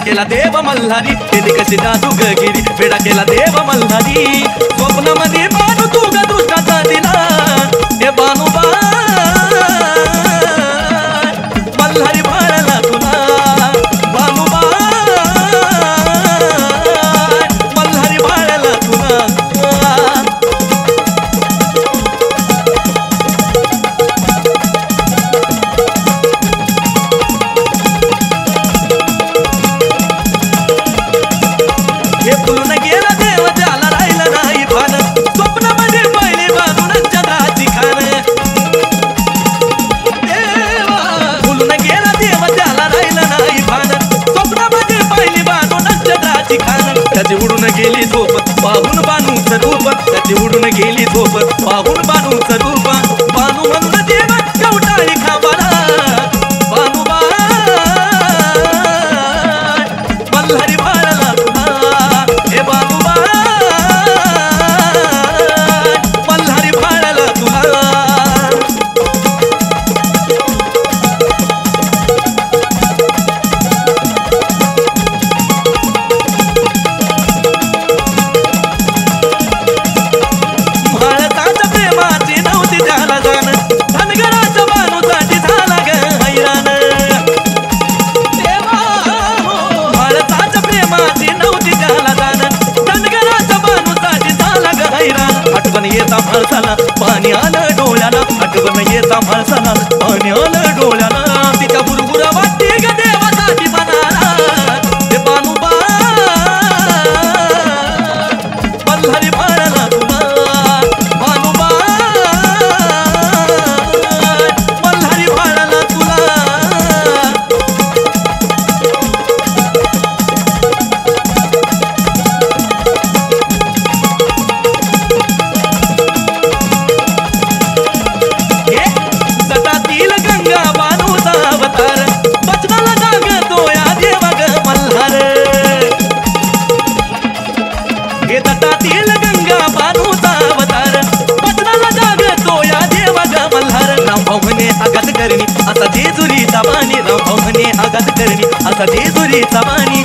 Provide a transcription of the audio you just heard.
केला देव मल्हारी केली कशी जादू गगिरी वेडा केला देव मल्हारी स्वप्नामध्ये बानू तू ग दुष्टाचा दिला हे बानूबा मल्हारी भाळला तुला बानूबा मल्हारी भाळला तुला हे फुलून गेला देव त्याला राहिलं नाही भान स्वप्नामध्ये पहिली बानूच्या दाची खान देवा फुलून गेला देव त्याला राहिलं नाही भान स्वप्नामध्ये पहिली बानूच्या दाची खान त्याची उडून गेली झोप पाहून बानूचं रूप त्याची उडून गेली झोप पाहून बानूचं रूप बानू म्हणलं देव कवटाळी खांबाला बानूबा मल्हारी भाळला तुला हे बानूबा मल्हारी भाळला तुला भारताच्या प्रेमाची नव्हती त्याला जाण धनगराच्या बानूसाठी झाला ग हैराण देवा भारताच्या प्रेमाची नव्हती त्याला जाण धनगराच्या बानूसाठी झाला ग हैराण आठवण येता माणसाला पाणी आलं डोळ्याला आठवण येता माणसाला पाणी आलं डोळ्याला तिच्या बुरबुरा वाटते ग देवासाठी मनाला हे बानूबा मल्हारी भाळला तुला बानूबा मल्हारी भाळला तुला जटातील गंगा बानूचा अवतार बचनाला जागतो या देवा ग मल्हार हे जटातील गंगा बानूचा अवतार बचनाला जागतो या देवा ग मल्हार रामभाऊ म्हणे आघात करणी असा जेजुरीचा बाणी रामभाऊ म्हणे आघात करणी असा जेजुरीचा बाणी